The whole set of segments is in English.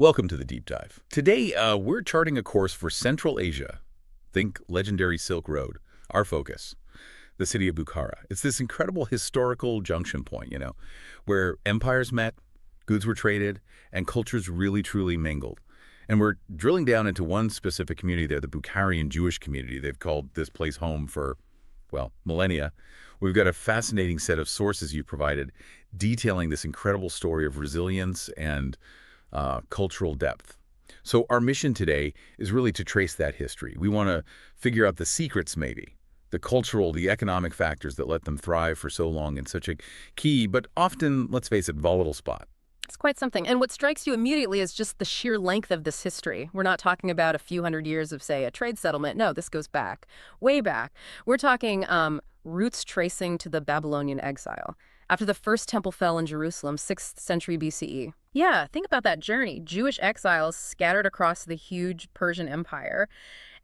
Welcome to the Deep Dive. Today, we're charting a course for Central Asia. Think legendary Silk Road, our focus, the city of Bukhara. It's this incredible historical junction point, where empires met, goods were traded, and cultures really truly mingled. And we're drilling down into one specific community there, the Bukharian Jewish community. They've called this place home for, well, millennia. We've got a fascinating set of sources you provided detailing this incredible story of resilience and cultural depth. So our mission today is really to trace that history. We want to figure out the secrets, maybe, the cultural, the economic factors that let them thrive for so long in such a key, but often, let's face it, volatile spot. It's quite something. And what strikes you immediately is just the sheer length of this history. We're not talking about a few hundred years of, say, a trade settlement. No, this goes back, way back. We're talking roots tracing to the Babylonian exile. After the first temple fell in Jerusalem, 6th century BCE. Yeah, think about that journey. Jewish exiles scattered across the huge Persian Empire.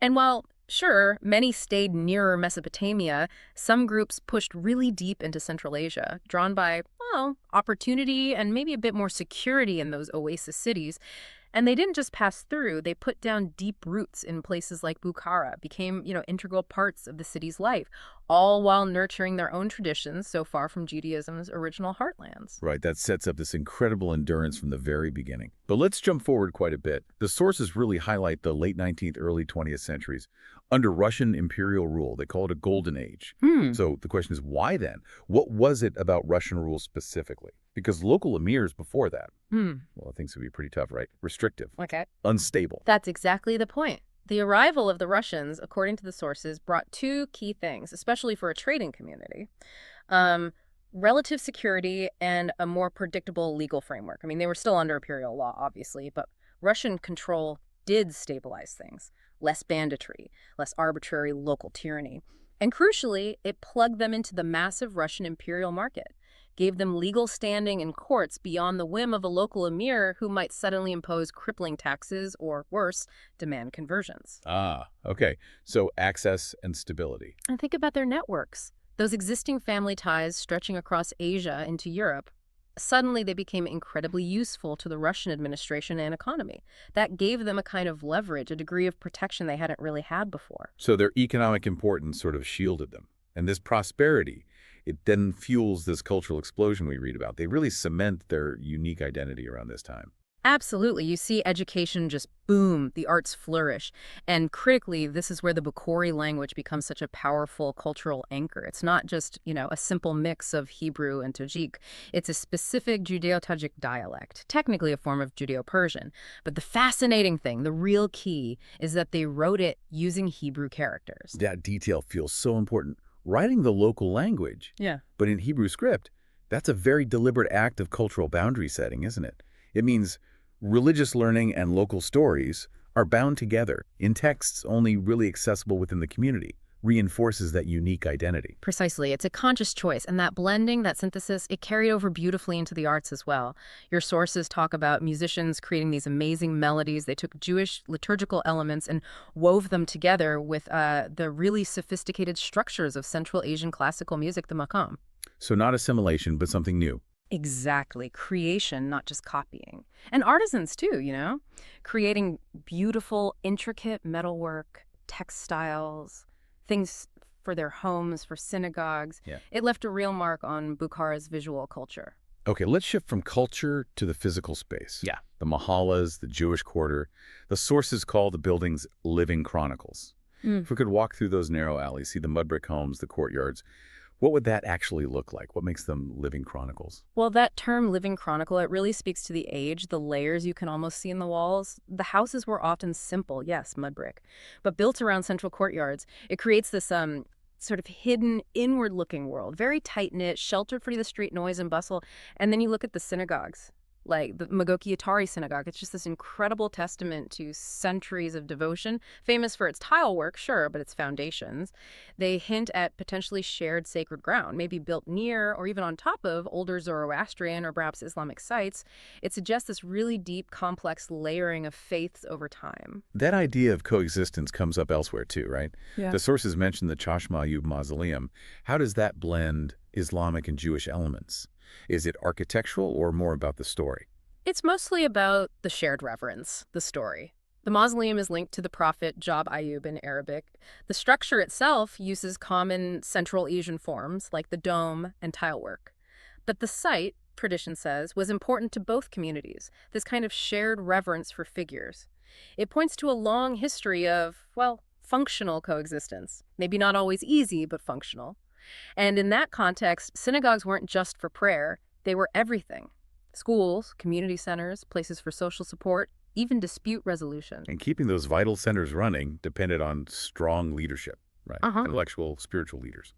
And while, sure, many stayed nearer Mesopotamia, some groups pushed really deep into Central Asia, drawn by, well, opportunity and maybe a bit more security in those oasis cities. And they didn't just pass through, they put down deep roots in places like Bukhara, became, integral parts of the city's life, all while nurturing their own traditions so far from Judaism's original heartlands. Right, that sets up this incredible endurance from the very beginning. But let's jump forward quite a bit. The sources really highlight the late 19th, early 20th centuries. Under Russian imperial rule, they call it a golden age. So the question is, why then? What was it about Russian rule specifically? Because local emirs before that, well, things would be pretty tough, right? Restrictive. Okay. Unstable. That's exactly the point. The arrival of the Russians, according to the sources, brought two key things, especially for a trading community. Relative security and a more predictable legal framework. I mean, they were still under imperial law, obviously, but Russian control did stabilize things. Less banditry, less arbitrary local tyranny. And crucially, it plugged them into the massive Russian imperial market, gave them legal standing in courts beyond the whim of a local emir who might suddenly impose crippling taxes or, worse, demand conversions. Okay. So access and stability. And think about their networks. Those existing family ties stretching across Asia into Europe. Suddenly, they became incredibly useful to the Russian administration and economy. That gave them a kind of leverage, a degree of protection they hadn't really had before. So their economic importance sort of shielded them. And this prosperity, it then fuels this cultural explosion we read about. They really cement their unique identity around this time. Absolutely. You see education just boom, the arts flourish. And critically, this is where the Bukhari language becomes such a powerful cultural anchor. It's not just, a simple mix of Hebrew and Tajik. It's a specific Judeo-Tajik dialect, technically a form of Judeo-Persian. But the fascinating thing, the real key, is that they wrote it using Hebrew characters. That detail feels so important. Writing the local language, but in Hebrew script, that's a very deliberate act of cultural boundary setting, isn't it? It means religious learning and local stories are bound together in texts only really accessible within the community, reinforces that unique identity. Precisely. It's a conscious choice, and that blending, that synthesis, it carried over beautifully into the arts as well. Your sources talk about musicians creating these amazing melodies. They took Jewish liturgical elements and wove them together with the really sophisticated structures of Central Asian classical music, the maqam. So not assimilation, but something new. Exactly. Creation, not just copying. And artisans too, creating beautiful, intricate metalwork, textiles, things for their homes, for synagogues. It left a real mark on Bukhara's visual culture. Okay, let's shift from culture to the physical space. The mahallas, the Jewish quarter. The sources call the buildings living chronicles. If we could walk through those narrow alleys, see the mud brick homes, the courtyards, what would that actually look like? What makes them living chronicles? Well, that term living chronicle, it really speaks to the age, the layers you can almost see in the walls. The houses were often simple, yes, mud brick, but built around central courtyards. It creates this sort of hidden, inward-looking world, very tight-knit, sheltered from the street noise and bustle. And then you look at the synagogues, like the Magoki Atari synagogue. It's just this incredible testament to centuries of devotion, famous for its tile work, sure, but its foundations. They hint at potentially shared sacred ground, maybe built near or even on top of older Zoroastrian or perhaps Islamic sites. It suggests this really deep, complex layering of faiths over time. That idea of coexistence comes up elsewhere too, right? The sources mention the Chashma Ayub mausoleum. How does that blend Islamic and Jewish elements? Is it architectural or more about the story? It's mostly about the shared reverence, the story. The mausoleum is linked to the prophet Job Ayyub in Arabic. The structure itself uses common Central Asian forms like the dome and tilework. But the site, tradition says, was important to both communities, this kind of shared reverence for figures. It points to a long history of, well, functional coexistence. Maybe not always easy, but functional. And in that context, synagogues weren't just for prayer, they were everything. Schools, community centers, places for social support, even dispute resolution. And keeping those vital centers running depended on strong leadership, right? Uh-huh. Intellectual, spiritual leaders.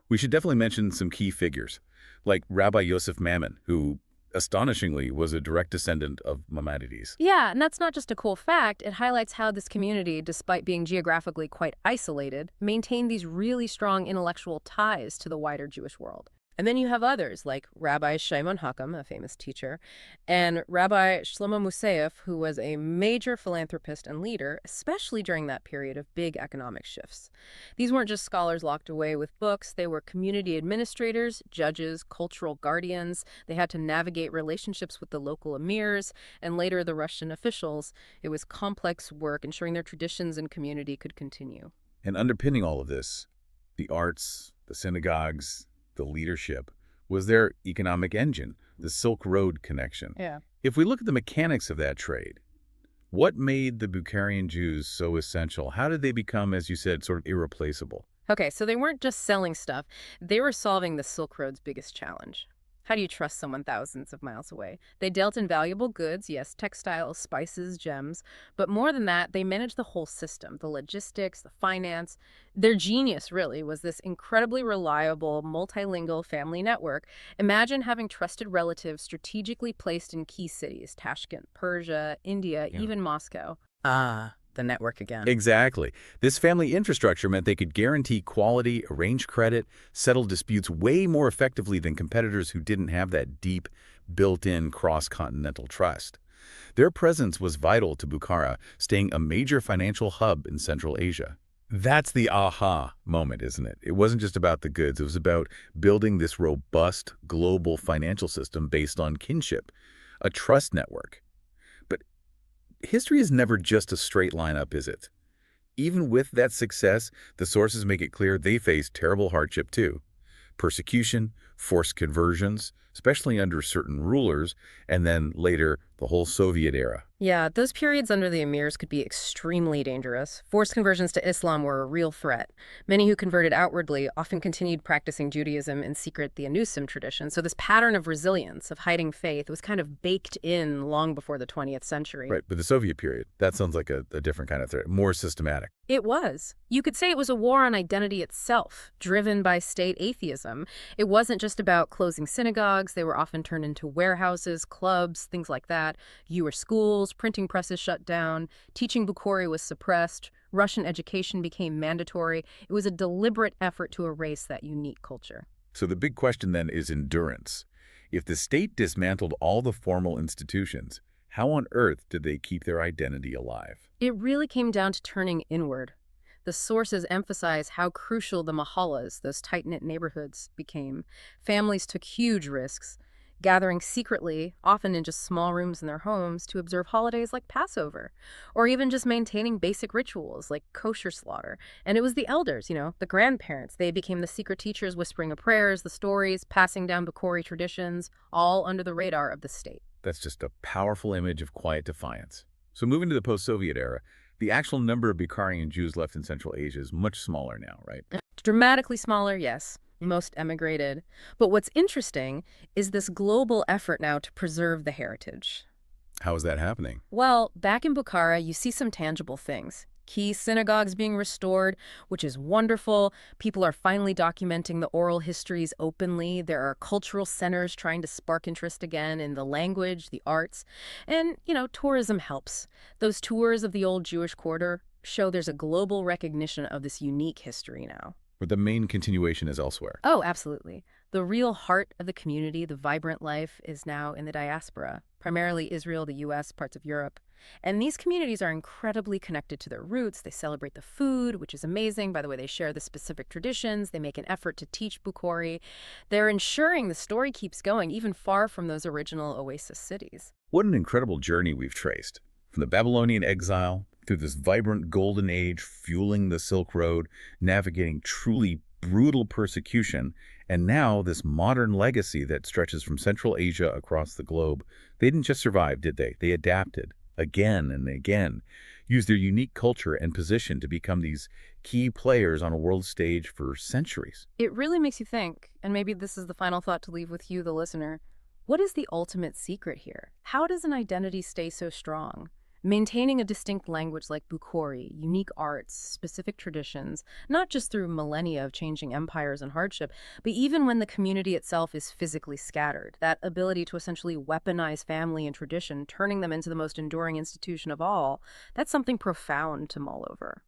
We should definitely mention some key figures, like Rabbi Yosef Mammon, who, astonishingly, was a direct descendant of Maimonides. Yeah, and that's not just a cool fact. It highlights how this community, despite being geographically quite isolated, maintained these really strong intellectual ties to the wider Jewish world. And then you have others like Rabbi Shimon Hakam, a famous teacher, and Rabbi Shlomo Musayev, who was a major philanthropist and leader, especially during that period of big economic shifts. These weren't just scholars locked away with books. They were community administrators, judges, cultural guardians. They had to navigate relationships with the local emirs and later the Russian officials. It was complex work ensuring their traditions and community could continue. And underpinning all of this, the arts, the synagogues, the leadership, was their economic engine, the Silk Road connection. Yeah. If we look at the mechanics of that trade, what made the Bukharian Jews so essential? How did they become, as you said, sort of irreplaceable? Okay, so they weren't just selling stuff. They were solving the Silk Road's biggest challenge. How do you trust someone thousands of miles away? They dealt in valuable goods, yes, textiles, spices, gems, but more than that, they managed the whole system, the logistics, the finance. Their genius, really, was this incredibly reliable, multilingual family network. Imagine having trusted relatives strategically placed in key cities, Tashkent, Persia, India, Yeah. even Moscow. The network again. Exactly. This family infrastructure meant they could guarantee quality, arrange credit, settle disputes way more effectively than competitors who didn't have that deep, built-in cross-continental trust. Their presence was vital to Bukhara, staying a major financial hub in Central Asia. That's the aha moment, isn't it? It wasn't just about the goods. It was about building this robust global financial system based on kinship, a trust network. But history is never just a straight line up, is it? Even with that success, the sources make it clear they faced terrible hardship too. Persecution, forced conversions, especially under certain rulers, and then later, the whole Soviet era. Yeah, those periods under the emirs could be extremely dangerous. Forced conversions to Islam were a real threat. Many who converted outwardly often continued practicing Judaism in secret, the Anusim tradition. So this pattern of resilience, of hiding faith, was kind of baked in long before the 20th century. Right, but the Soviet period, that sounds like a different kind of threat, more systematic. It was. You could say it was a war on identity itself, driven by state atheism. It wasn't just about closing synagogues. They were often turned into warehouses, clubs, things like that. Jewish schools, printing presses shut down, teaching Bukhari was suppressed, Russian education became mandatory. It was a deliberate effort to erase that unique culture. So the big question then is endurance. If the state dismantled all the formal institutions, how on earth did they keep their identity alive? It really came down to turning inward. The sources emphasize how crucial the mahallas, those tight-knit neighborhoods, became. Families took huge risks, gathering secretly, often in just small rooms in their homes, to observe holidays like Passover, or even just maintaining basic rituals like kosher slaughter. And it was the elders, the grandparents. They became the secret teachers, whispering the prayers, the stories, passing down Bukhari traditions, all under the radar of the state. That's just a powerful image of quiet defiance. So moving to the post-Soviet era, the actual number of Bukharian Jews left in Central Asia is much smaller now, right? Dramatically smaller, yes. Most emigrated. But what's interesting is this global effort now to preserve the heritage. How is that happening? Well, back in Bukhara, you see some tangible things. Key synagogues being restored, which is wonderful. People are finally documenting the oral histories openly. There are cultural centers trying to spark interest again in the language, the arts. And, tourism helps. Those tours of the old Jewish quarter show there's a global recognition of this unique history now. Where the main continuation is elsewhere. Oh, absolutely. The real heart of the community, the vibrant life, is now in the diaspora, primarily Israel, the US, parts of Europe. And these communities are incredibly connected to their roots. They celebrate the food, which is amazing. By the way, they share the specific traditions. They make an effort to teach Bukhari. They're ensuring the story keeps going, even far from those original oasis cities. What an incredible journey we've traced. From the Babylonian exile, through this vibrant golden age, fueling the Silk Road, navigating truly brutal persecution, and now this modern legacy that stretches from Central Asia across the globe. They didn't just survive, did they? They adapted again and again, used their unique culture and position to become these key players on a world stage for centuries. It really makes you think, and maybe this is the final thought to leave with you, the listener. What is the ultimate secret here? How does an identity stay so strong? Maintaining a distinct language like Bukhari, unique arts, specific traditions, not just through millennia of changing empires and hardship, but even when the community itself is physically scattered. That ability to essentially weaponize family and tradition, turning them into the most enduring institution of all, that's something profound to mull over.